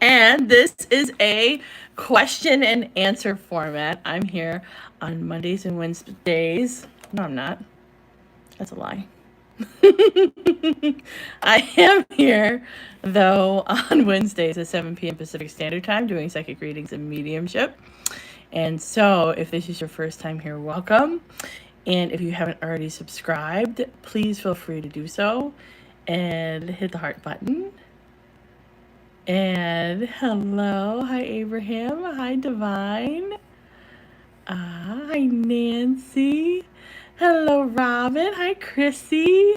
and this is a question and answer format. I'm here on Mondays and Wednesdays. No, I'm not. That's a lie. I am here, though, on Wednesdays at 7 p.m. Pacific Standard Time doing psychic readings and mediumship. And so, if this is your first time here, welcome. And if you haven't already subscribed, please feel free to do so and hit the heart button. And hello, hi Abraham, hi Divine, hi Nancy, hello Robin, hi Chrissy,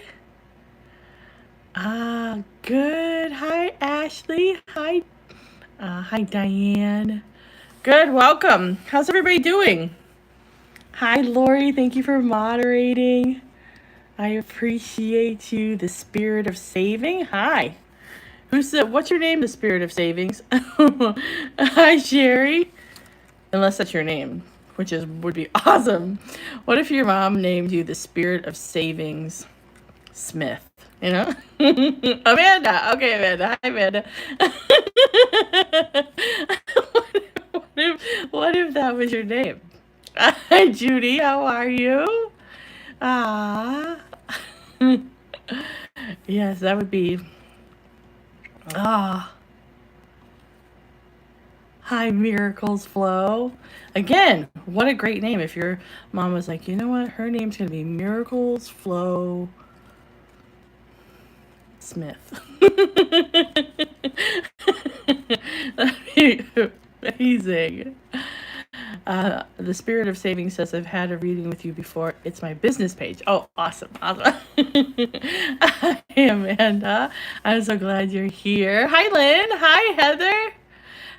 good, hi Ashley, hi Diane, good, welcome. How's everybody doing? Hi Lori, thank you for moderating. I appreciate you, the spirit of saving. Hi. What's your name, the spirit of savings? Hi, Sherry. Unless that's your name, which would be awesome. What if your mom named you the spirit of savings Smith? You know? Amanda. Okay, Amanda. Hi, Amanda. what if that was your name? Hi, Judy. How are you? Ah. Yes, that would be. Ah. Hi, Miracles Flow. Again, what a great name. If your mom was like, you know what, her name's going to be Miracles Flow Smith. That'd be amazing. The Spirit of Saving says, I've had a reading with you before. It's my business page. Oh, awesome. Awesome. Hi, Amanda. I'm so glad you're here. Hi, Lynn. Hi, Heather.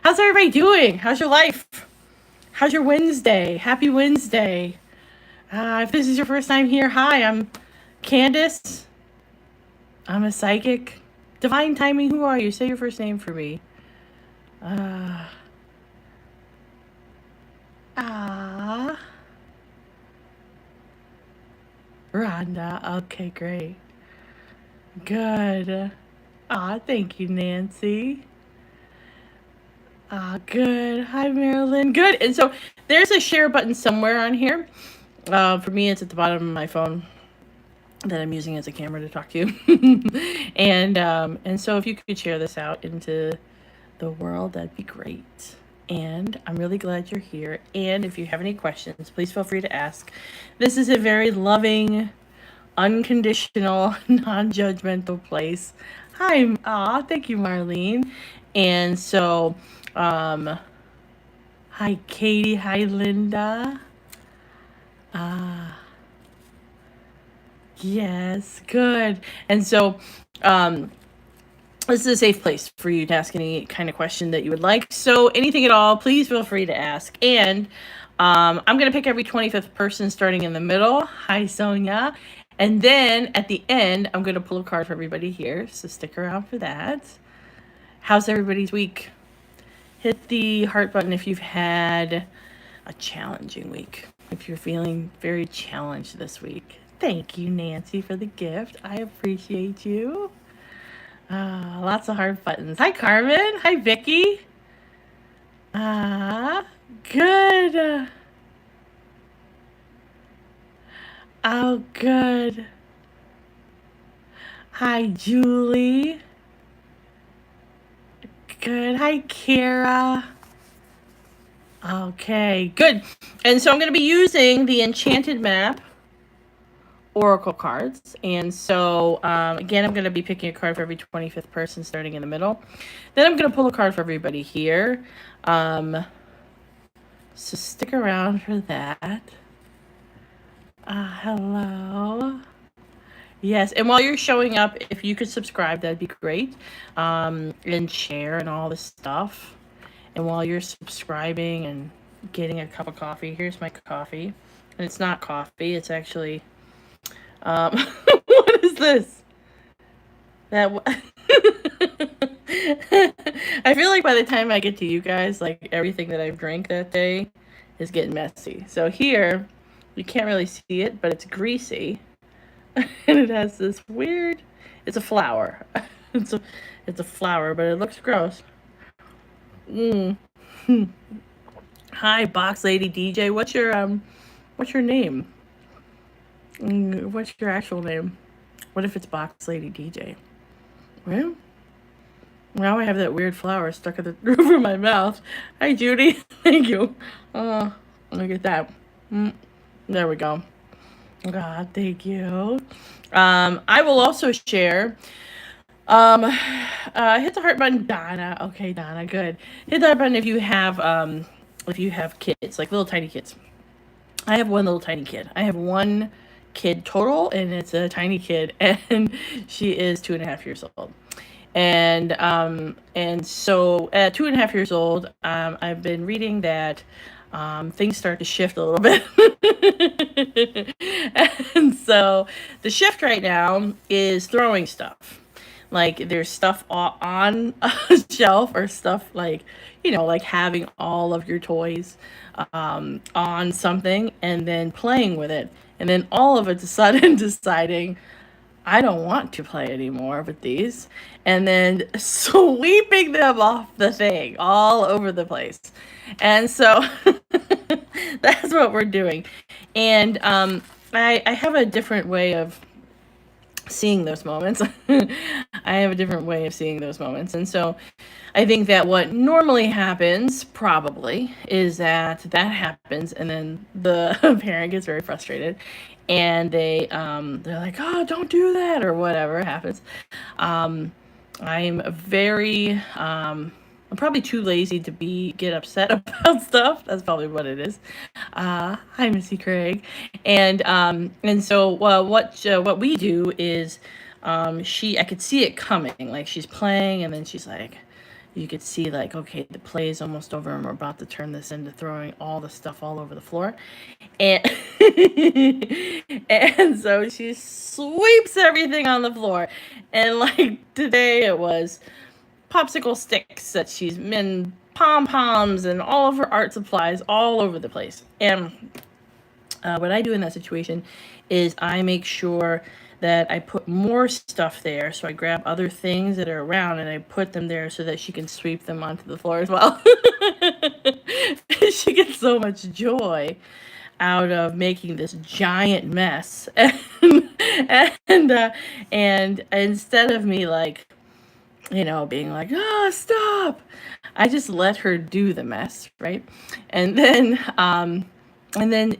How's everybody doing? How's your life? How's your Wednesday? Happy Wednesday. If this is your first time here, hi, I'm Candice. I'm a psychic. Divine Timing, who are you? Say your first name for me. Uh, Rhonda. Okay, great. Good. Thank you, Nancy. Good. Hi, Marilyn. Good. And so there's a share button somewhere on here. For me, it's at the bottom of my phone that I'm using as a camera to talk to you. And so if you could share this out into the world, that'd be great. And I'm really glad you're here. And if you have any questions, please feel free to ask. This is a very loving, unconditional, non-judgmental place. Hi, thank you, Marlene. And so, hi, Katie. Hi, Linda. Yes, good. And so, this is a safe place for you to ask any kind of question that you would like. So anything at all, please feel free to ask. And I'm going to pick every 25th person starting in the middle. Hi, Sonia. And then at the end, I'm going to pull a card for everybody here. So stick around for that. How's everybody's week? Hit the heart button if you've had a challenging week. If you're feeling very challenged this week. Thank you, Nancy, for the gift. I appreciate you. Lots of heart buttons. Hi, Carmen. Hi, Vicky. Good. Oh, good. Hi, Julie. Good. Hi, Kara. Okay, good. And so I'm going to be using the Enchanted Map Oracle cards. And so, again, I'm going to be picking a card for every 25th person starting in the middle. Then I'm going to pull a card for everybody here. So stick around for that. Hello. Yes, and while you're showing up, if you could subscribe, that'd be great. And share and all this stuff. And while you're subscribing and getting a cup of coffee, here's my coffee. And it's not coffee, it's actually... what is this? I feel like by the time I get to you guys, like everything that I've drank that day is getting messy. So here, you can't really see it, but it's greasy. And it has this weird, it's a flower. It's a flower, but it looks gross. Mm. Hi, Box Lady DJ. What's your name? What's your actual name? What if it's Box Lady DJ? Well, now I have that weird flower stuck at the roof of my mouth. Hi, Judy. Thank you. Look at that. Mm, there we go. God, thank you. I will also share. Hit the heart button, Donna. Okay, Donna, good. Hit the heart button if you have kids, like little tiny kids. I have one little tiny kid. I have one kid total, and it's a tiny kid, and she is 2.5 years old. And so at 2.5 years old, I've been reading that things start to shift a little bit. And so the shift right now is throwing stuff. Like there's stuff on a shelf, or stuff like, like having all of your toys on something and then playing with it. And then all of a sudden deciding, I don't want to play anymore with these. And then sweeping them off the thing all over the place. And so that's what we're doing. And I have a different way of seeing those moments. I have a different way of seeing those moments. And so I think that what normally happens probably is that happens, and then the parent gets very frustrated, and they're like, "Oh, don't do that," or whatever happens. Um, I'm probably too lazy to get upset about stuff. That's probably what it is. Hi, Missy Craig, and so what we do is, I could see it coming. Like she's playing, and then she's like, you could see like, okay, the play is almost over, and we're about to turn this into throwing all the stuff all over the floor, and and so she sweeps everything on the floor, and like today it was popsicle sticks that she's been pom poms and all of her art supplies all over the place. And what I do in that situation is I make sure that I put more stuff there. So I grab other things that are around and I put them there so that she can sweep them onto the floor as well. She gets so much joy out of making this giant mess. And instead of me like, being like, oh, stop, I just let her do the mess, right? And then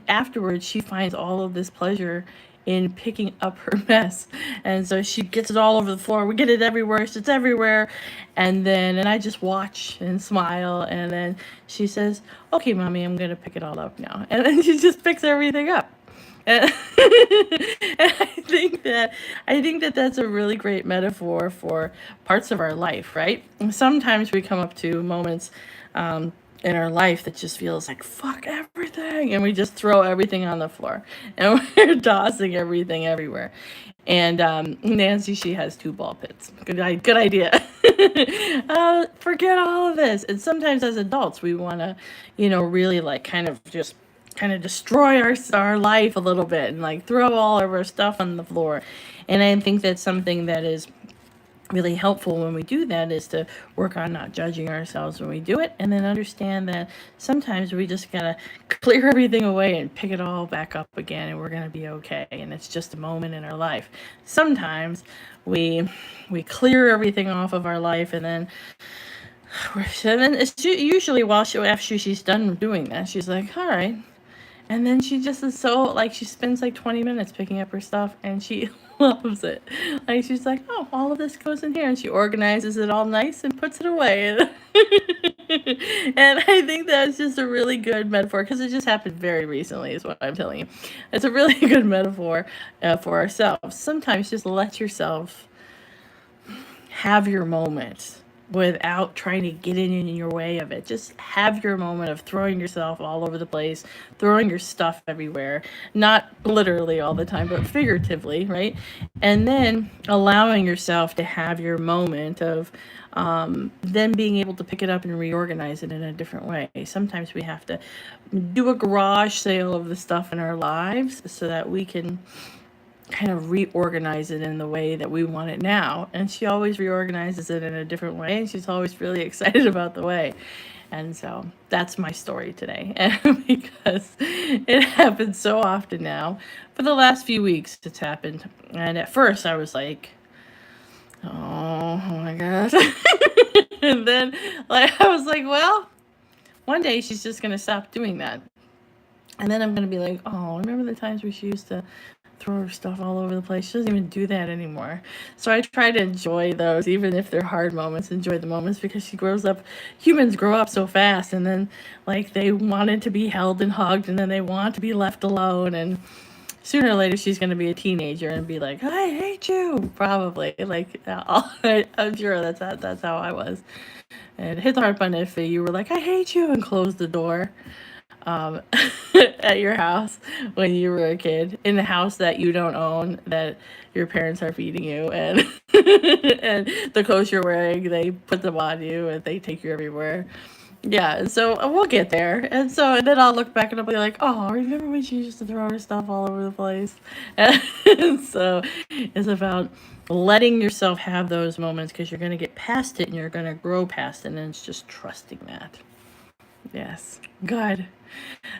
afterwards, she finds all of this pleasure in picking up her mess. And so she gets it all over the floor. We get it everywhere. It's everywhere. And I just watch and smile. And then she says, okay, mommy, I'm going to pick it all up now. And then she just picks everything up. And I think that that's a really great metaphor for parts of our life, right? And sometimes we come up to moments in our life that just feels like fuck everything, and we just throw everything on the floor, and we're tossing everything everywhere. And Nancy, she has 2 ball pits. Good idea. Forget all of this. And sometimes as adults, we want to, really like kind of destroy our life a little bit and like throw all of our stuff on the floor. And I think that's something that is really helpful when we do that, is to work on not judging ourselves when we do it, and then understand that sometimes we just gotta clear everything away and pick it all back up again, and we're gonna be okay, and it's just a moment in our life. Sometimes we clear everything off of our life, and then it's usually after she's done doing that, she's like, all right. And then she just is so, like, she spends like 20 minutes picking up her stuff, and she loves it. Like, she's like, oh, all of this goes in here. And she organizes it all nice and puts it away. And I think that's just a really good metaphor, because it just happened very recently, is what I'm telling you. It's a really good metaphor for ourselves. Sometimes just let yourself have your moment without trying to get in your way of it. Just have your moment of throwing yourself all over the place, throwing your stuff everywhere, not literally all the time, but figuratively, right? And then allowing yourself to have your moment of then being able to pick it up and reorganize it in a different way. Sometimes we have to do a garage sale of the stuff in our lives so that we can kind of reorganize it in the way that we want it now. And she always reorganizes it in a different way, and she's always really excited about the way. And so that's my story today. And because it happens so often now, for the last few weeks, it's happened. And at first, I was like, oh my gosh. And then, like, I was like, well, one day she's just going to stop doing that. And then I'm going to be like, oh, remember the times where she used to throw her stuff all over the place? She doesn't even do that anymore. So I try to enjoy those, even if they're hard moments, enjoy the moments, because she grows up, humans grow up so fast, and then like they wanted to be held and hugged, and then they want to be left alone, and sooner or later she's going to be a teenager and be like, I hate you, probably. Like, I'm sure that's how I was. And hit the heart button if you were like, I hate you, and close the door um, at your house when you were a kid, in the house that you don't own, that your parents are feeding you, and and the clothes you're wearing, they put them on you and they take you everywhere. Yeah, and so we'll get there. And then I'll look back and I'll be like, oh, remember when she used to throw her stuff all over the place? And so it's about letting yourself have those moments, because you're going to get past it and you're going to grow past it. And it's just trusting that. Yes. Good.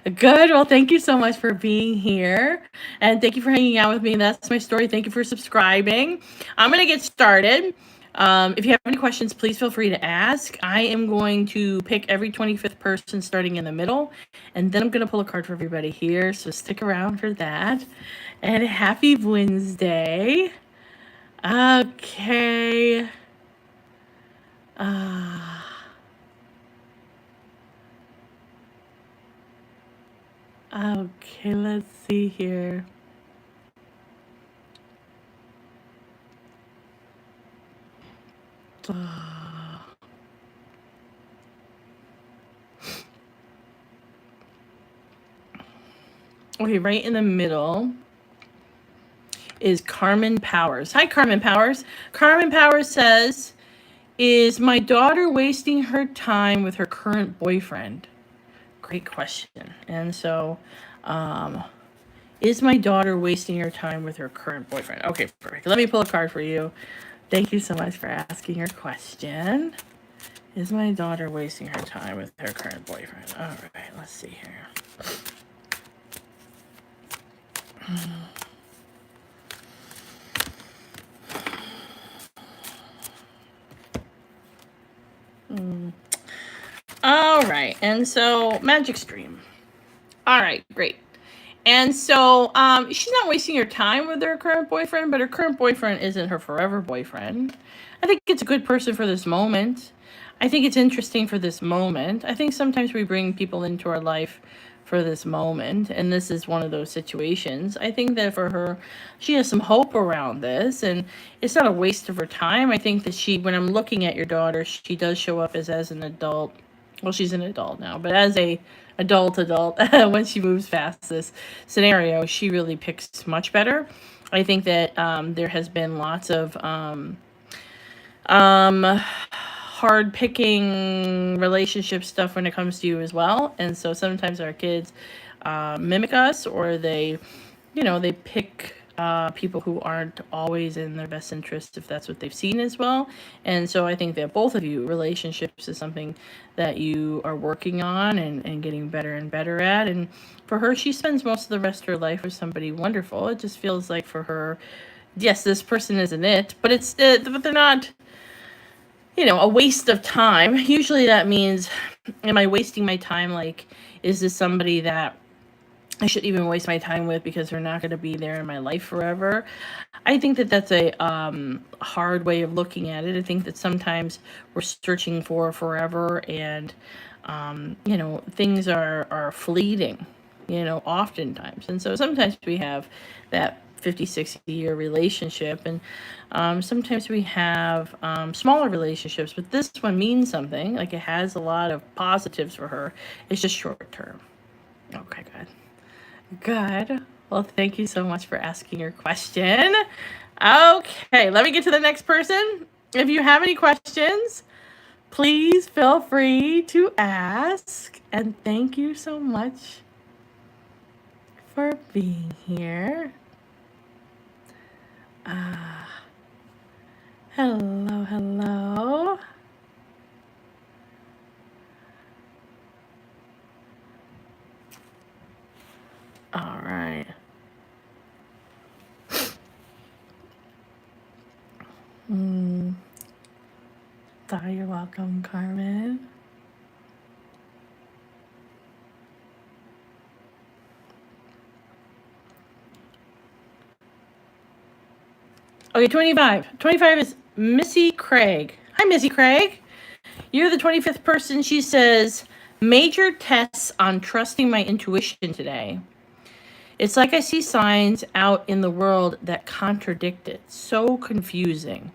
Good. Well, thank you so much for being here. And thank you for hanging out with me. That's my story. Thank you for subscribing. I'm going to get started. If you have any questions, please feel free to ask. I am going to pick every 25th person starting in the middle, and then I'm going to pull a card for everybody here. So stick around for that. And happy Wednesday. Okay. Okay, let's see here. Okay, right in the middle is Carmen Powers. Hi, Carmen Powers. Carmen Powers says, is my daughter wasting her time with her current boyfriend? Great question. And so, is my daughter wasting her time with her current boyfriend? Okay, perfect. Let me pull a card for you. Thank you so much for asking your question. Is my daughter wasting her time with her current boyfriend? All right, let's see here. All right, and so Magic Stream. All right, great. And so she's not wasting her time with her current boyfriend, but her current boyfriend isn't her forever boyfriend. I think it's a good person for this moment. I think it's interesting for this moment. I think sometimes we bring people into our life for this moment, and this is one of those situations. I think that for her, she has some hope around this, and it's not a waste of her time. I think that when I'm looking at your daughter, she does show up as an adult. Well, she's an adult now, but as a adult, when she moves past this scenario, she really picks much better. I think that there has been lots of hard picking relationship stuff when it comes to you as well. And so sometimes our kids mimic us, or they pick people who aren't always in their best interest, if that's what they've seen as well. And so I think that both of you, relationships is something that you are working on and getting better and better at. And for her, she spends most of the rest of her life with somebody wonderful. It just feels like for her, yes, this person isn't it, but but they're not, a waste of time. Usually that means, am I wasting my time? Like, is this somebody that I shouldn't even waste my time with because they're not going to be there in my life forever? I think that that's a hard way of looking at it. I think that sometimes we're searching for forever, and things are fleeting, oftentimes. And so sometimes we have that 50, 60-year relationship, and sometimes we have smaller relationships, but this one means something. Like, it has a lot of positives for her. It's just short term. Okay, good. Good. Well, thank you so much for asking your question. Okay, let me get to the next person. If you have any questions, please feel free to ask. And thank you so much for being here. Hello, hello. All right. You're welcome, Carmen. Okay, 25. 25 is Missy Craig. Hi, Missy Craig. You're the 25th person. She says, major tests on trusting my intuition today. It's like I see signs out in the world that contradict it. So confusing.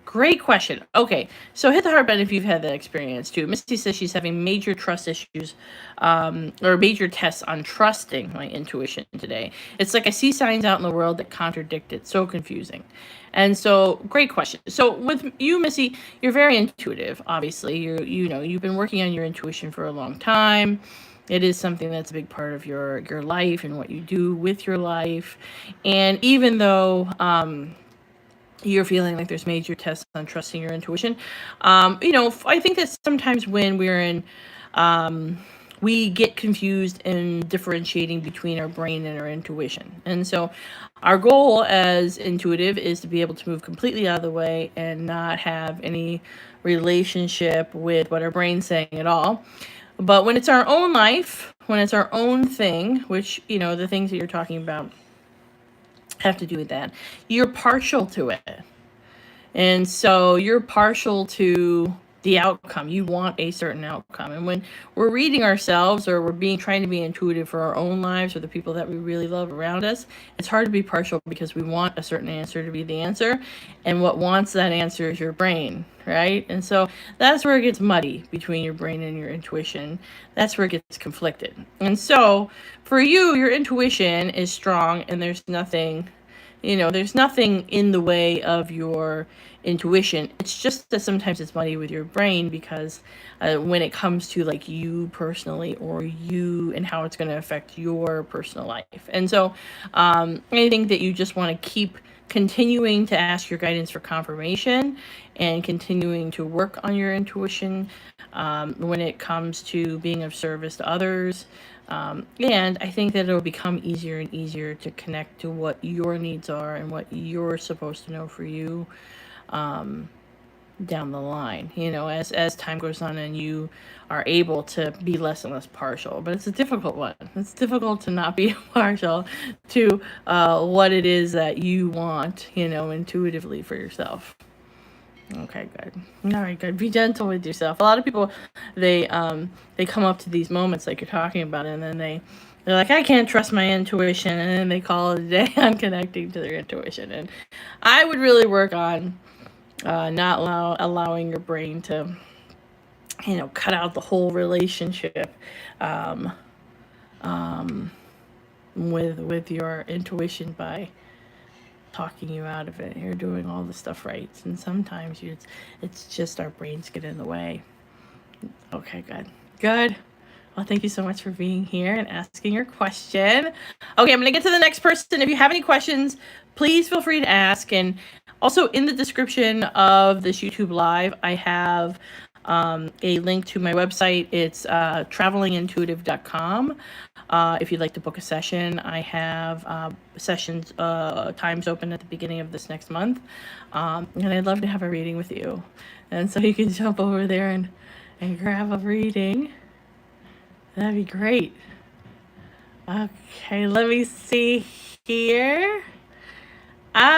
Great question. Okay, so hit the heart button if you've had that experience too. Misty says she's having major trust issues, or major tests on trusting my intuition today. It's like I see signs out in the world that contradict it. So confusing. And so, great question. So with you, Missy, you're very intuitive. Obviously, you've been working on your intuition for a long time. It is something that's a big part of your life and what you do with your life. And even though you're feeling like there's major tests on trusting your intuition, I think that sometimes when we're in, we get confused in differentiating between our brain and our intuition. And so our goal as intuitive is to be able to move completely out of the way and not have any relationship with what our brain's saying at all. But when it's our own life, when it's our own thing, which, the things that you're talking about have to do with that, you're partial to it. And so you're partial to the outcome. You want a certain outcome. And when we're reading ourselves, or we're trying to be intuitive for our own lives or the people that we really love around us, it's hard to be partial because we want a certain answer to be the answer. And what wants that answer is your brain, right? And so that's where it gets muddy between your brain and your intuition. That's where it gets conflicted. And so for you, your intuition is strong, and there's nothing in the way of your intuition. It's just that sometimes it's muddy with your brain because when it comes to like you personally, or you and how it's going to affect your personal life. And so I think that you just want to keep continuing to ask your guidance for confirmation and continuing to work on your intuition when it comes to being of service to others. And I think that it'll become easier and easier to connect to what your needs are and what you're supposed to know for you down the line, as time goes on and you are able to be less and less partial. But it's a difficult one. It's difficult to not be partial to what it is that you want, intuitively for yourself. Okay, good. All right, good. Be gentle with yourself. A lot of people, they come up to these moments like you're talking about, and then they're like, I can't trust my intuition, and then they call it a day on connecting to their intuition. And I would really work on not allowing your brain to, cut out the whole relationship with your intuition by talking you out of it. You're doing all the stuff right, and sometimes it's just our brains get in the way. Okay, good. Well, thank you so much for being here and asking your question. Okay, I'm gonna get to the next person. If you have any questions, please feel free to ask. And also in the description of this YouTube live, I have a link to my website. It's travelingintuitive.com. If you'd like to book a session, I have sessions times open at the beginning of this next month, and I'd love to have a reading with you. And so you can jump over there and grab a reading. That'd be great. Okay, let me see here. Okay.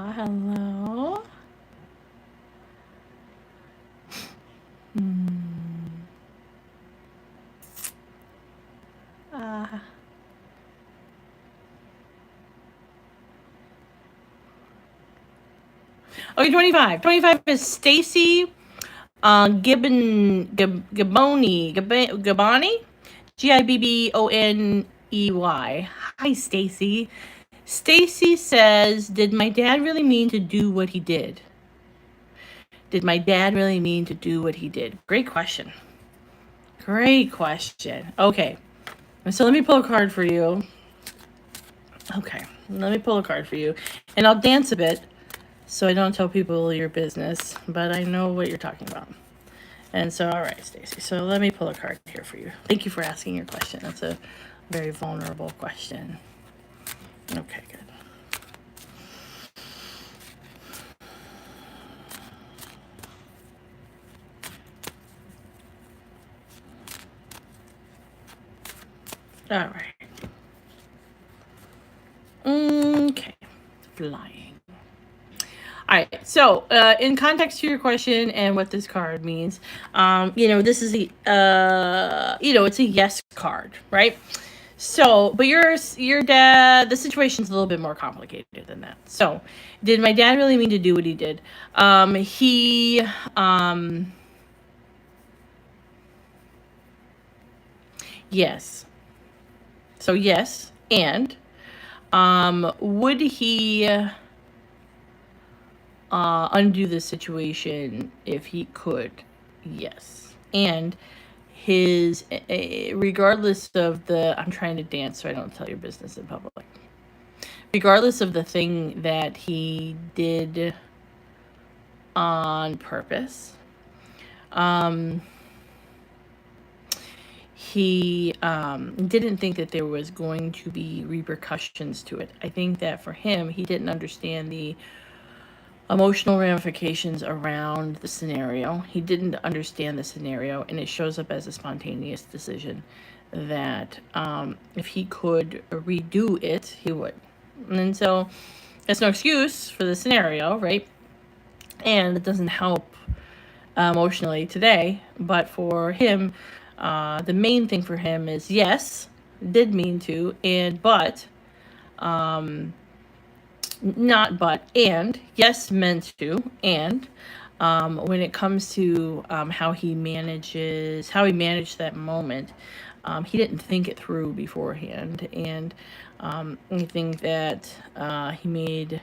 Hello. Okay, 25. 25 is Stacy Giboni. Gibboney. Hi, Stacy. Stacy says, did my dad really mean to do what he did? Did my dad really mean to do what he did? Great question. Great question. Okay. So let me pull a card for you. Okay. Let me pull a card for you. And I'll dance a bit so I don't tell people your business, but I know what you're talking about. And so, all right, Stacy. So let me pull a card here for you. Thank you for asking your question. That's a very vulnerable question. Okay, good. All right. Okay. Flying. All right. So, in context to your question and what this card means, this is it's a yes card, right? So, but your dad, the situation's a little bit more complicated than that. So, did my dad really mean to do what he did? He yes. So yes, and would he undo the situation if he could? Yes, and his regardless of the I'm trying to dance so I don't tell your business in public. Regardless of the thing that he did on purpose, he didn't think that there was going to be repercussions to it. I think that for him, he didn't understand the emotional ramifications around the scenario. He didn't understand the scenario, and it shows up as a spontaneous decision that if he could redo it, he would. And so that's no excuse for the scenario, right? And it doesn't help emotionally today, but for him, the main thing for him is yes, did mean to, and but, not but, and yes, meant to, and when it comes to how he managed that moment, he didn't think it through beforehand, and I think that he made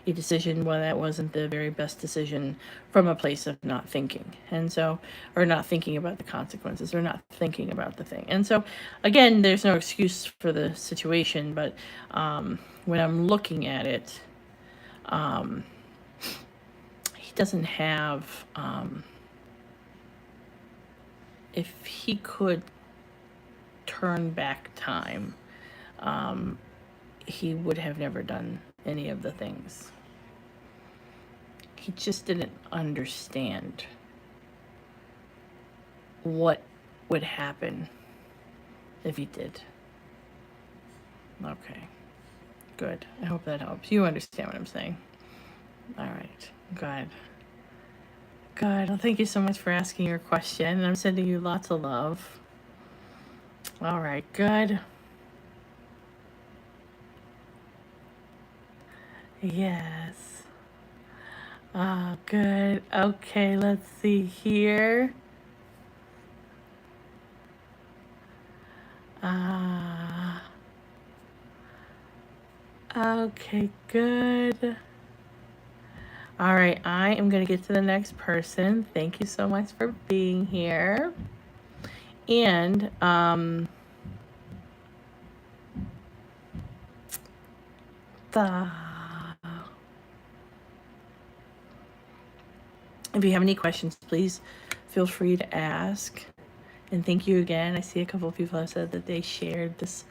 a decision when that wasn't the very best decision from a place of not thinking. And so, or not thinking about the consequences, or not thinking about the thing. And so, again, there's no excuse for the situation, but when I'm looking at it, he doesn't have, if he could turn back time, he would have never done any of the things. He just didn't understand what would happen if he did. Okay, good. I hope that helps. You understand what I'm saying. All right, good. Good. Well, thank you so much for asking your question. And I'm sending you lots of love. All right, good. Yes. Oh, good. Okay, let's see here. Okay, good. All right, I am going to get to the next person. Thank you so much for being here. And if you have any questions, please feel free to ask. And thank you again. I see a couple of people have said that they shared this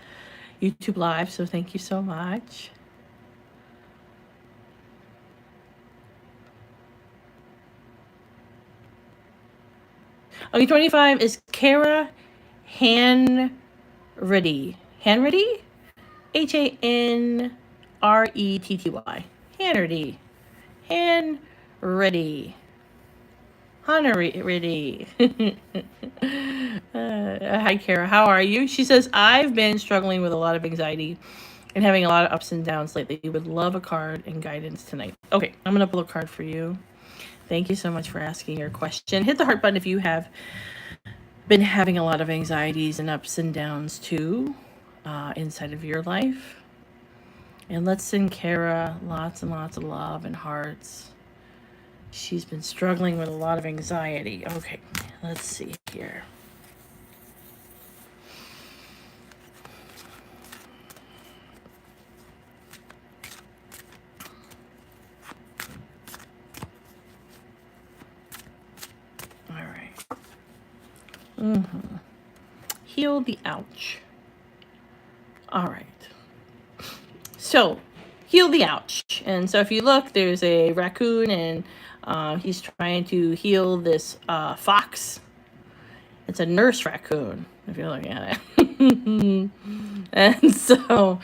YouTube live, so thank you so much. Okay, 25 is Kara Hanretty. Hanretty? Hanretty. Hanretty. Hanretty. Hanretty. Hi, Kara. How are you? She says, I've been struggling with a lot of anxiety and having a lot of ups and downs lately. Would love a card and guidance tonight. Okay, I'm going to pull a card for you. Thank you so much for asking your question. Hit the heart button if you have been having a lot of anxieties and ups and downs too inside of your life. And let's send Kara lots and lots of love and hearts She's been struggling with a lot of anxiety. Okay, let's see here. All right. Heal the ouch. All right. So, heal the ouch. And so, if you look, there's a raccoon, and he's trying to heal this fox. It's a nurse raccoon, if you're looking at it. And so,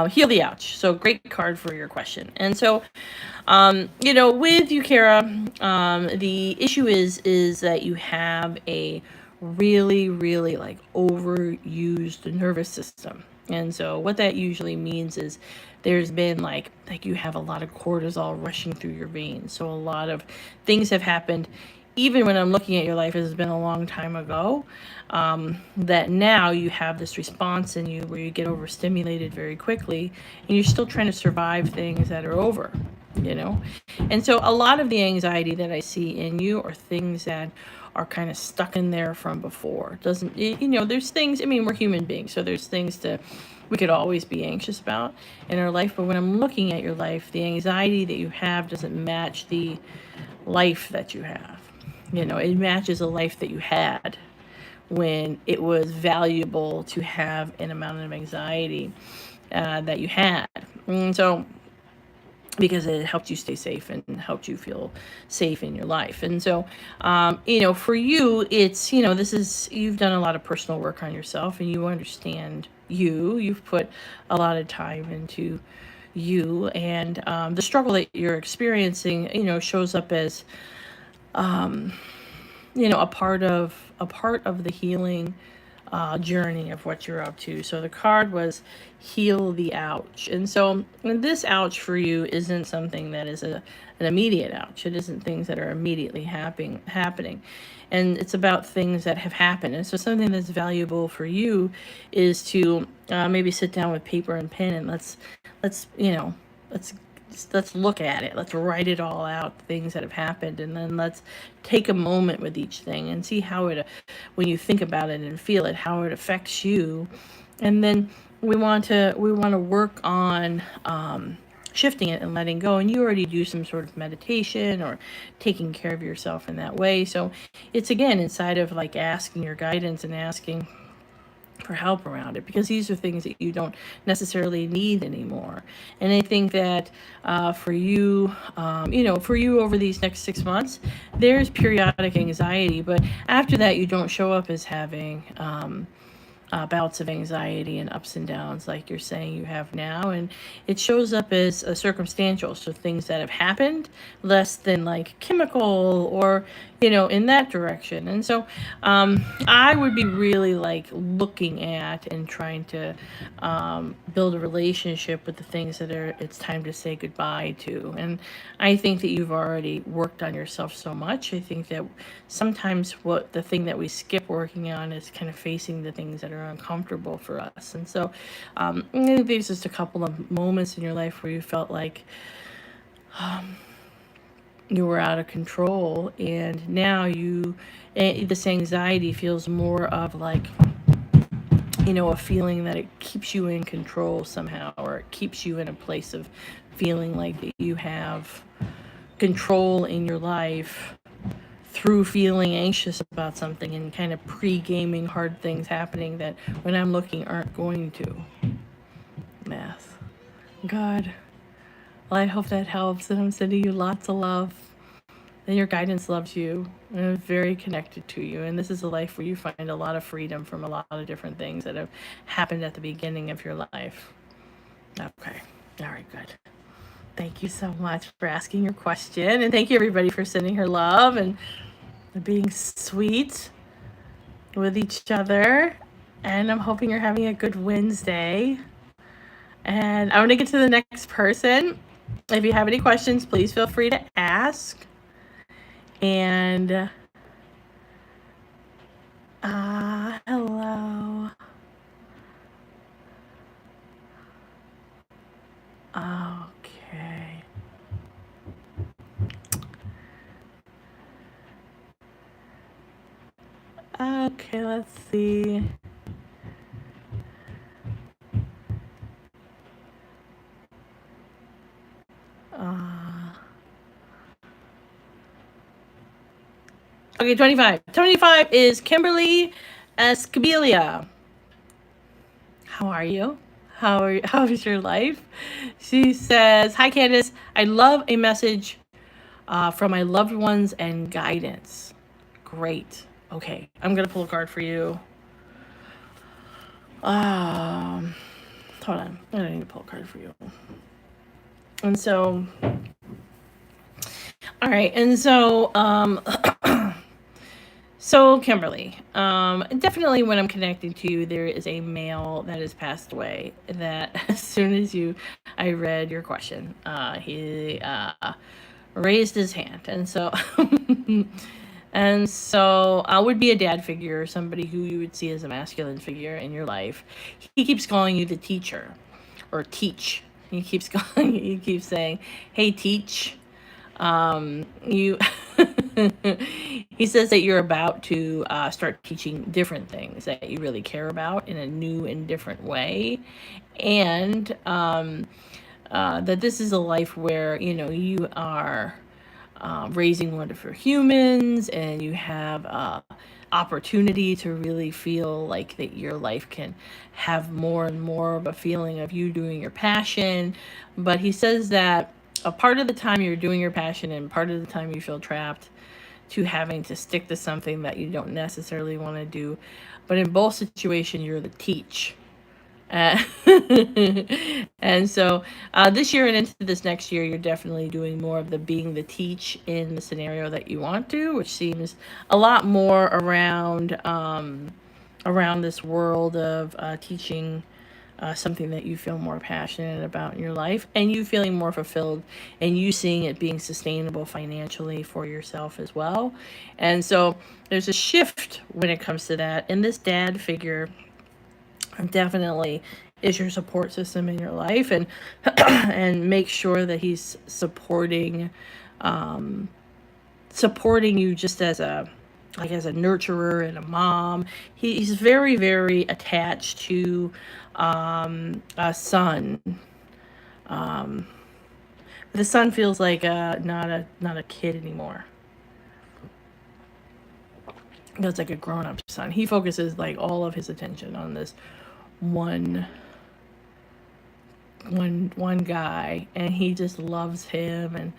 heal the ouch. So, great card for your question. And so, with you, Kara, the issue is that you have a really, really like overused nervous system. And so what that usually means is there's been like you have a lot of cortisol rushing through your veins. So a lot of things have happened. Even when I'm looking at your life, it has been a long time ago, that now you have this response in you where you get overstimulated very quickly, and you're still trying to survive things that are over, And so a lot of the anxiety that I see in you are things that are kind of stuck in there from before. Doesn't, there's things, we're human beings, so there's things that we could always be anxious about in our life. But when I'm looking at your life, the anxiety that you have doesn't match the life that you have. It matches a life that you had when it was valuable to have an amount of anxiety that you had. And so, because it helped you stay safe and helped you feel safe in your life. And so, for you, it's, you've done a lot of personal work on yourself, and you understand you've put a lot of time into you, and the struggle that you're experiencing, shows up as, a part of the healing journey of what you're up to. So the card was heal the ouch. And so this ouch for you isn't something that is an immediate ouch. It isn't things that are immediately happening. And it's about things that have happened. And so something that's valuable for you is to maybe sit down with paper and pen, and let's look at it. Let's write it all out, things that have happened, and then let's take a moment with each thing and see how it, when you think about it and feel it, how it affects you. And then we want to work on shifting it and letting go. And you already do some sort of meditation or taking care of yourself in that way. So it's, again, inside of like asking your guidance and asking for help around it, because these are things that you don't necessarily need anymore. And I think that for you, for you over these next 6 months, there's periodic anxiety, but after that, you don't show up as having bouts of anxiety and ups and downs like you're saying you have now. And it shows up as a circumstantial, so things that have happened, less than like chemical or in that direction. And so I would be really like looking at and trying to build a relationship with the things that it's time to say goodbye to. And I think that you've already worked on yourself so much. I think that sometimes the thing that we skip working on is kind of facing the things that are uncomfortable for us. And so I think there's just a couple of moments in your life where you felt like you were out of control, and now this anxiety feels more of like, a feeling that it keeps you in control somehow, or it keeps you in a place of feeling like that you have control in your life through feeling anxious about something and kind of pre-gaming hard things happening that when I'm looking aren't going to. Math. God. Well, I hope that helps, and I'm sending you lots of love. And your guidance loves you and is very connected to you. And this is a life where you find a lot of freedom from a lot of different things that have happened at the beginning of your life. Okay. All right, good. Thank you so much for asking your question. And thank you, everybody, for sending her love and being sweet with each other. And I'm hoping you're having a good Wednesday. And I want to get to the next person. If you have any questions, please feel free to ask. And hello. Okay. Okay, let's see. Okay, 25. 25 is Kimberly Escabilia. How are you? How is your life? She says, "Hi Candice, I love a message from my loved ones and guidance." Great. Okay, I'm gonna pull a card for you. Hold on. I need to pull a card for you. And so, all right. And so, so Kimberly, definitely when I'm connecting to you, there is a male that has passed away. That as soon as I read your question, he raised his hand, and so, and so I would be a dad figure, somebody who you would see as a masculine figure in your life. He keeps calling you the teacher, or teach. He keeps calling. He keeps saying, "Hey, teach." You he says that you're about to start teaching different things that you really care about in a new and different way, and that this is a life where you are raising wonderful humans, and you have opportunity to really feel like that your life can have more and more of a feeling of you doing your passion. But he says that a part of the time you're doing your passion, and part of the time you feel trapped to having to stick to something that you don't necessarily want to do. But in both situations, you're the teach. Uh, and so this year and into this next year, you're definitely doing more of the being the teach in the scenario that you want to, which seems a lot more around this world of teaching something that you feel more passionate about in your life, and you feeling more fulfilled, and you seeing it being sustainable financially for yourself as well. And so there's a shift when it comes to that. And this dad figure definitely is your support system in your life, and and make sure that he's supporting you just as a nurturer and a mom. He's very, very attached to a son. The son feels like not a kid anymore. It's like a grown up son. He focuses like all of his attention on this one one guy, and he just loves him. And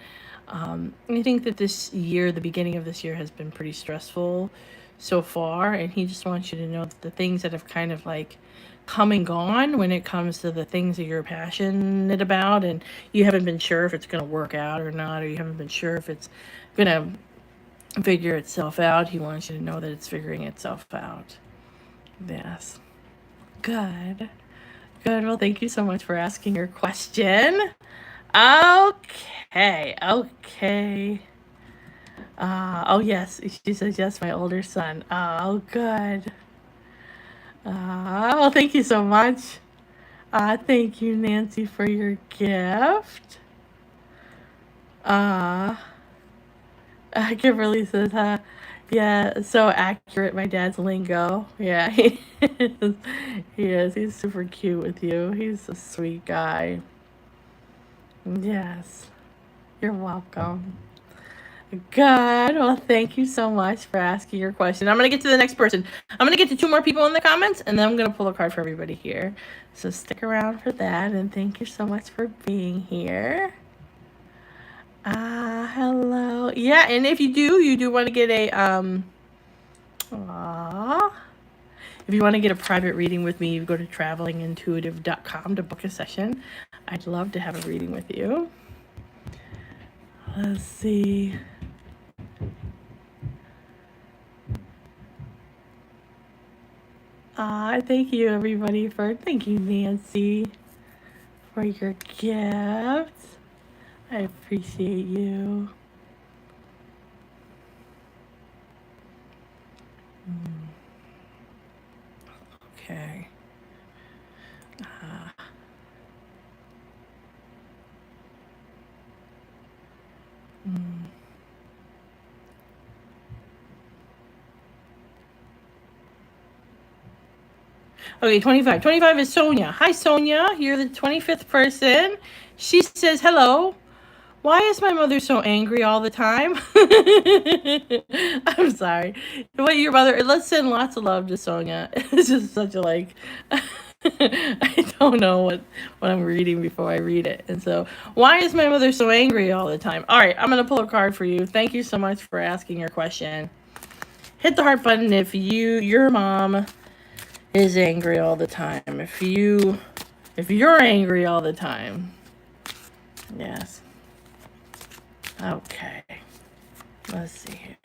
I think that this year, the beginning of this year, has been pretty stressful so far, and he just wants you to know that the things that have kind of like come and gone when it comes to the things that you're passionate about, and you haven't been sure if it's going to work out or not, or you haven't been sure if it's going to figure itself out. He wants you to know that it's figuring itself out. Yes. Good. Good. Well, thank you so much for asking your question. Okay. Okay. Oh, yes. She says, yes, my older son. Oh, good. Well, thank you so much. Thank you, Nancy, for your gift. Kimberly says, yeah, so accurate, my dad's lingo. Yeah, he is. He is. He's super cute with you. He's a sweet guy. Yes. You're welcome. Good. Well, thank you so much for asking your question. I'm going to get to the next person. I'm going to get to 2 more people in the comments, and then I'm going to pull a card for everybody here. So stick around for that, and thank you so much for being here. Hello. Yeah, and if you do want to get a if you want to get a private reading with me, you go to travelingintuitive.com to book a session. I'd love to have a reading with you. Let's see. Thank you, everybody, thank you, Nancy, for your gifts. I appreciate you. Okay. Okay, 25. 25 is Sonia. Hi, Sonia. You're the 25th person. She says, hello. Why is my mother so angry all the time? I'm sorry. What your mother? Let's send lots of love to Sonia. It's just such a like. I don't know what I'm reading before I read it, and so why is my mother so angry all the time? All right, I'm gonna pull a card for you. Thank you so much for asking your question. Hit the heart button if your mom is angry all the time. If you're angry all the time. Yes. Okay. Let's see here.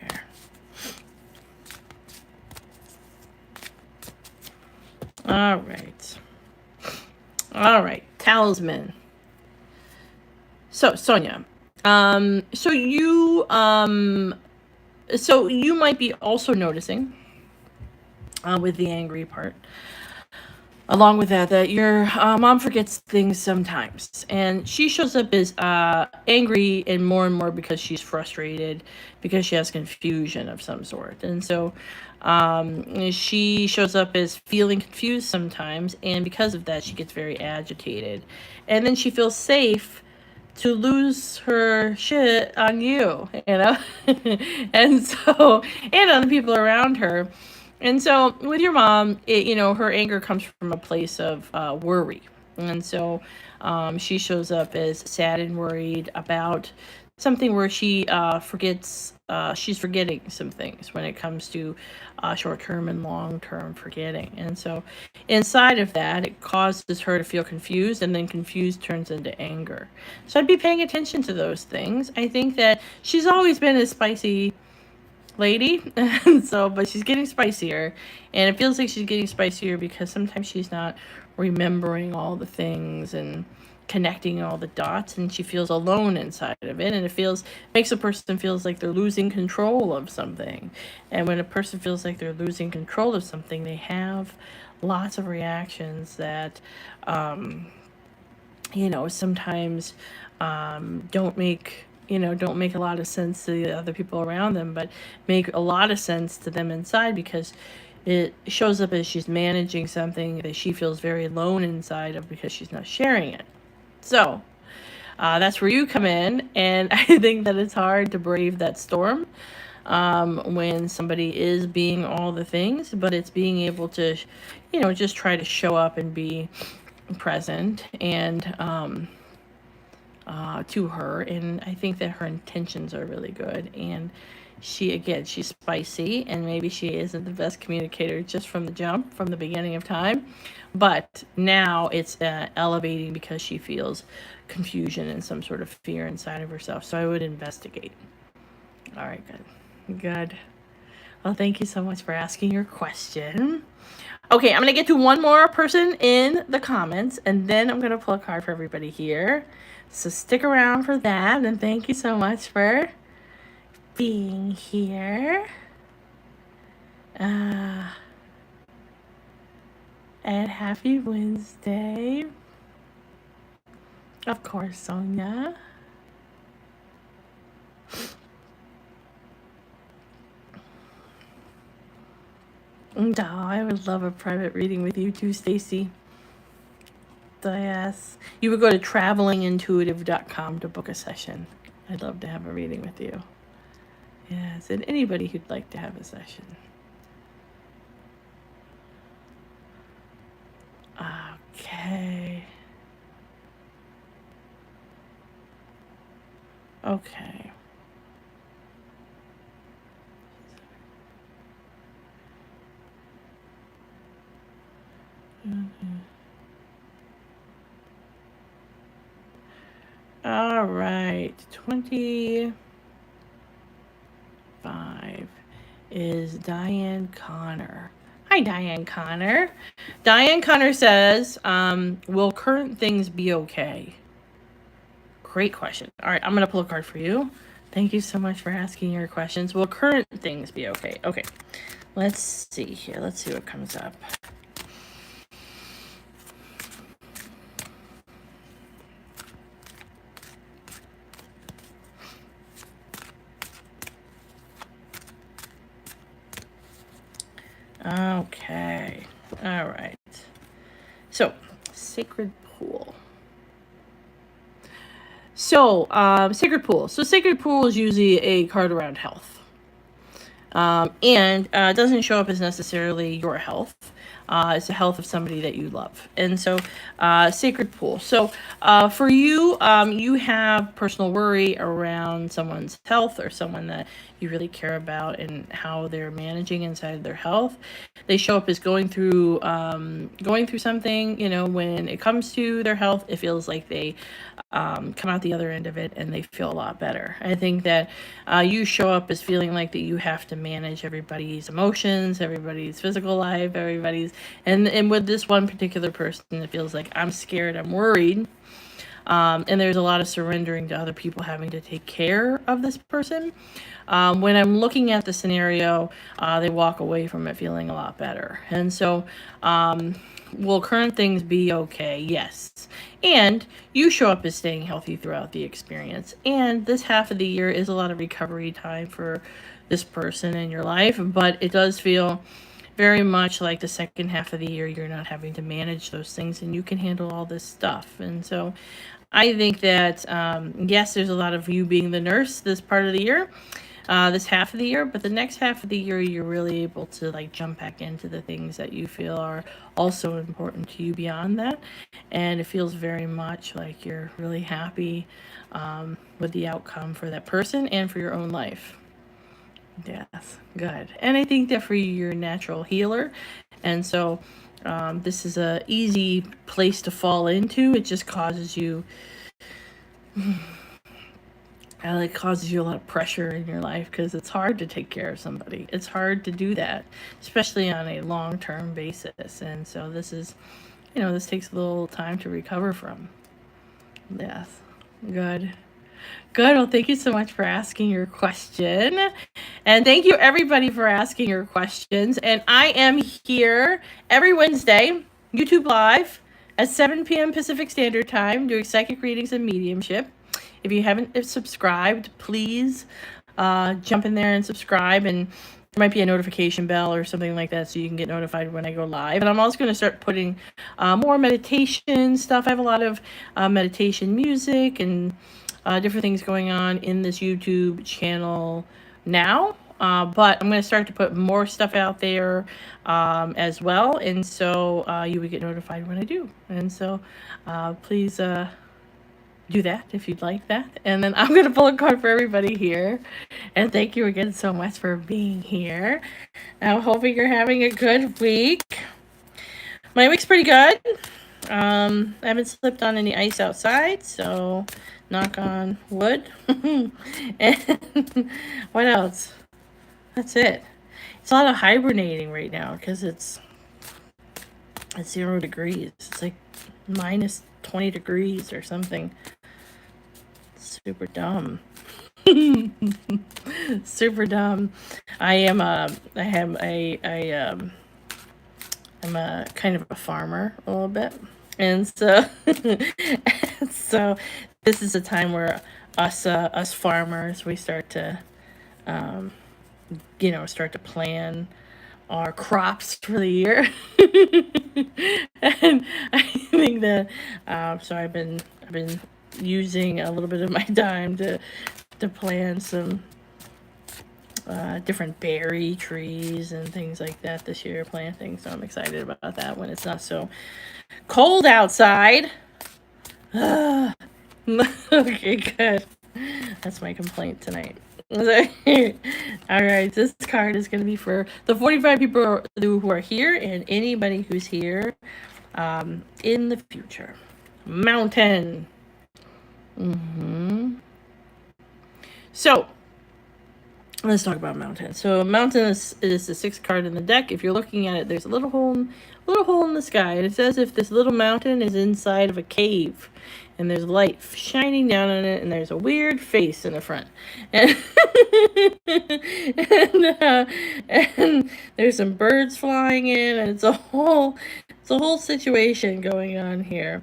All right. All right. Talisman. So, Sonia. So you might be also noticing with the angry part. Along with that your mom forgets things sometimes, and she shows up as angry and more because she's frustrated, because she has confusion of some sort, and so she shows up as feeling confused sometimes, and because of that, she gets very agitated, and then she feels safe to lose her shit on you, and so and on the people around her. And so with your mom, her anger comes from a place of worry. And so she shows up as sad and worried about something where she's forgetting some things when it comes to short-term and long-term forgetting. And so inside of that, it causes her to feel confused, and then confused turns into anger. So I'd be paying attention to those things. I think that she's always been a spicy lady, and so but she's getting spicier, and it feels like she's getting spicier because sometimes she's not remembering all the things and connecting all the dots, and she feels alone inside of it, and makes a person feels like they're losing control of something. And when a person feels like they're losing control of something, they have lots of reactions that sometimes don't make a lot of sense to the other people around them, but make a lot of sense to them inside, because it shows up as she's managing something that she feels very alone inside of because she's not sharing it. So that's where you come in, and I think that it's hard to brave that storm when somebody is being all the things, but it's being able to, just try to show up and be present and to her. And I think that her intentions are really good. And she's spicy, and maybe she isn't the best communicator just from the beginning of time. But now it's elevating because she feels confusion and some sort of fear inside of herself. So I would investigate. All right, good. Good. Well, thank you so much for asking your question. Okay, I'm going to get to one more person in the comments, and then I'm going to pull a card for everybody here. So stick around for that, and thank you so much for being here. And happy Wednesday. Of course, Sonia. Oh, I would love a private reading with you too, Stacy. So yes, you would go to travelingintuitive.com to book a session. I'd love to have a reading with you. Yes, and anybody who'd like to have a session. Okay. Okay. All right, 25 is Diane Connor. Hi, Diane Connor. Diane Connor says, will current things be okay? Great question. All right, I'm going to pull a card for you. Thank you so much for asking your questions. Will current things be okay? Okay, let's see here. Let's see what comes up. Okay. All right. Sacred Pool. So, Sacred Pool. So, Sacred Pool is usually a card around health. And doesn't show up as necessarily your health. It's the health of somebody that you love. And so, Sacred Pool. So, for you, you have personal worry around someone's health or someone that you really care about and how they're managing inside of their health. They show up as going through something. When it comes to their health, it feels like they come out the other end of it and they feel a lot better. I think that you show up as feeling like that you have to manage everybody's emotions, everybody's physical life, and with this one particular person, it feels like I'm scared, I'm worried. And there's a lot of surrendering to other people having to take care of this person. When I'm looking at the scenario, they walk away from it feeling a lot better. And so, will current things be okay? Yes. And you show up as staying healthy throughout the experience. And this half of the year is a lot of recovery time for this person in your life, but it does feel very much like the second half of the year you're not having to manage those things and you can handle all this stuff. And so I think that, yes, there's a lot of you being the nurse this part of the year, this half of the year, but the next half of the year, you're really able to jump back into the things that you feel are also important to you beyond that. And it feels very much like you're really happy with the outcome for that person and for your own life. Yes, good. And I think that for you, you're a natural healer. And so this is a easy place to fall into. It just causes you... it causes you a lot of pressure in your life because it's hard to take care of somebody. It's hard to do that, especially on a long-term basis. And so this is, this takes a little time to recover from. Yes, good. Good. Well, thank you so much for asking your question. And thank you, everybody, for asking your questions. And I am here every Wednesday, YouTube Live, at 7 p.m. Pacific Standard Time, doing psychic readings and mediumship. If you haven't subscribed, please jump in there and subscribe. And there might be a notification bell or something like that so you can get notified when I go live. And I'm also going to start putting more meditation stuff. I have a lot of meditation music and different things going on in this YouTube channel now. But I'm going to start to put more stuff out there as well. And so you would get notified when I do. And so please... do that if you'd like that. And then I'm going to pull a card for everybody here. And thank you again so much for being here. I'm hoping you're having a good week. My week's pretty good. I haven't slipped on any ice outside, so knock on wood. And what else? That's it. It's a lot of hibernating right now because it's 0 degrees. It's like minus 20 degrees or something. Super dumb. Super dumb. I'm a kind of a farmer a little bit. And so so this is a time where us farmers, we start to plan our crops for the year. And I think that so I've been using a little bit of my time to plant some different berry trees and things like that this year, planting. So I'm excited about that when it's not so cold outside. Okay, good. That's my complaint tonight. All right, this card is going to be for the 45 people who are here and anybody who's here in the future. Mountain. So let's talk about mountain. So mountain is the 6th card in the deck. If you're looking at it, there's a little hole in the sky, and it says if this little mountain is inside of a cave, and there's light shining down on it, and there's a weird face in the front, and and there's some birds flying in, and it's a whole situation going on here.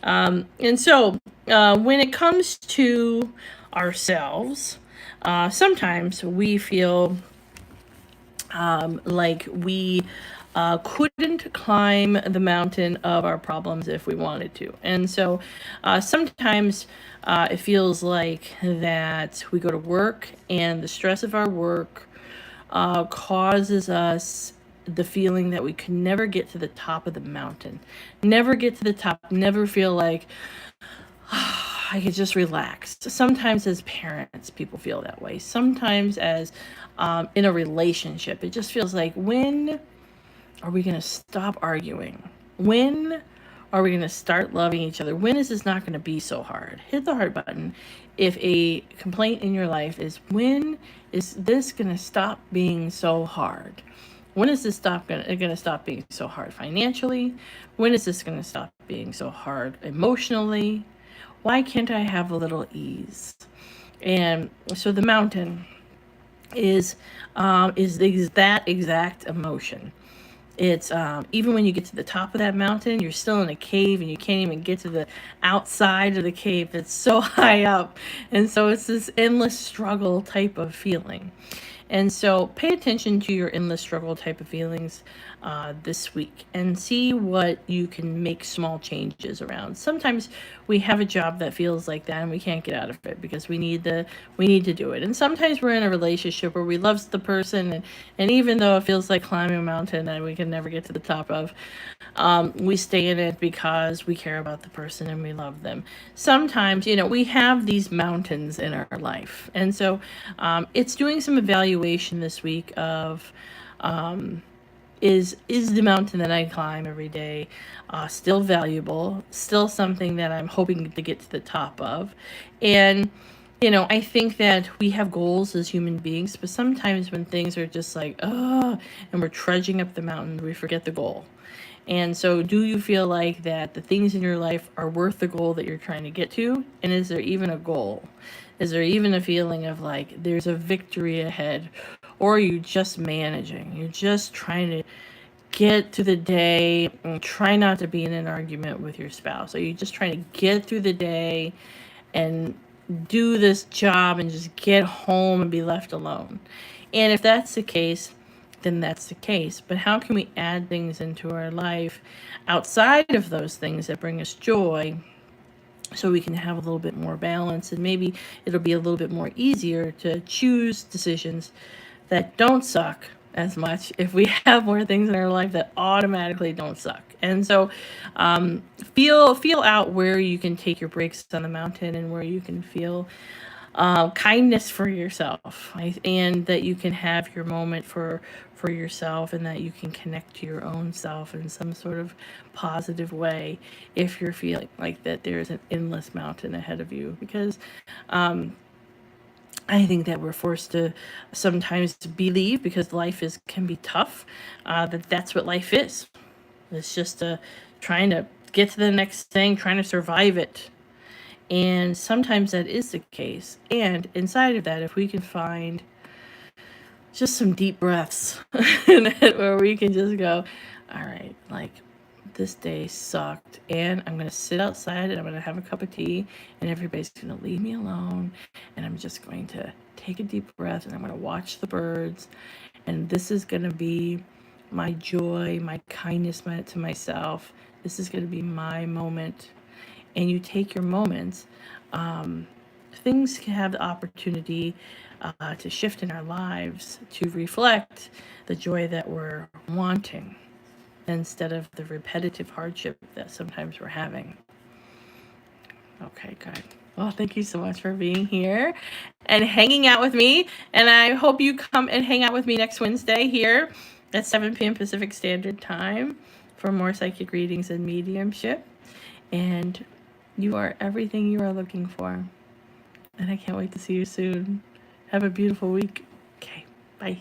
And so when it comes to ourselves, sometimes we feel like we couldn't climb the mountain of our problems if we wanted to. And so sometimes it feels like that we go to work and the stress of our work causes us the feeling that we could never get to the top of the mountain, never get to the top, never feel like I could just relax. Sometimes as parents, people feel that way. Sometimes as in a relationship, it just feels like, when are we going to stop arguing? When are we going to start loving each other? When is this not going to be so hard? Hit the heart button if a complaint in your life is, when is this going to stop being so hard? When is this going to stop being so hard financially? When is this going to stop being so hard emotionally? Why can't I have a little ease? And so the mountain is that exact emotion. It's even when you get to the top of that mountain, you're still in a cave and you can't even get to the outside of the cave. It's so high up. And so it's this endless struggle type of feeling. And so pay attention to your endless struggle type of feelings this week and see what you can make small changes around. Sometimes we have a job that feels like that and we can't get out of it because we need to do it. And sometimes we're in a relationship where we love the person, and even though it feels like climbing a mountain that we can never get to the top of, we stay in it because we care about the person and we love them. Sometimes, we have these mountains in our life. And so it's doing some evaluation this week of, is the mountain that I climb every day still valuable, still something that I'm hoping to get to the top of? And I think that we have goals as human beings, but sometimes when things are just like, and we're trudging up the mountain, we forget the goal. And so do you feel like that the things in your life are worth the goal that you're trying to get to? And is there even a goal? Is there even a feeling of like there's a victory ahead? Or are you just managing? You're just trying to get through the day and try not to be in an argument with your spouse. Are you just trying to get through the day and do this job and just get home and be left alone? And if that's the case, then that's the case. But how can we add things into our life outside of those things that bring us joy, so we can have a little bit more balance, and maybe it'll be a little bit more easier to choose decisions that don't suck as much if we have more things in our life that automatically don't suck. And so feel out where you can take your breaks on the mountain and where you can feel kindness for yourself, and that you can have your moment for yourself, and that you can connect to your own self in some sort of positive way if you're feeling like that there's an endless mountain ahead of you. Because I think that we're forced to sometimes believe, because life can be tough, that's what life is. It's just trying to get to the next thing, trying to survive it. And sometimes that is the case. And inside of that, if we can find just some deep breaths where we can just go, all right, like, this day sucked, and I'm going to sit outside and I'm going to have a cup of tea, and everybody's going to leave me alone, and I'm just going to take a deep breath, and I'm going to watch the birds, and this is going to be my joy, my kindness to myself. This is going to be my moment. And you take your moments, things can have the opportunity to shift in our lives to reflect the joy that we're wanting, instead of the repetitive hardship that sometimes we're having. Okay, good. Well, thank you so much for being here and hanging out with me. And I hope you come and hang out with me next Wednesday here at 7 p.m. Pacific Standard Time for more psychic readings and mediumship. And you are everything you are looking for. And I can't wait to see you soon. Have a beautiful week. Okay, bye.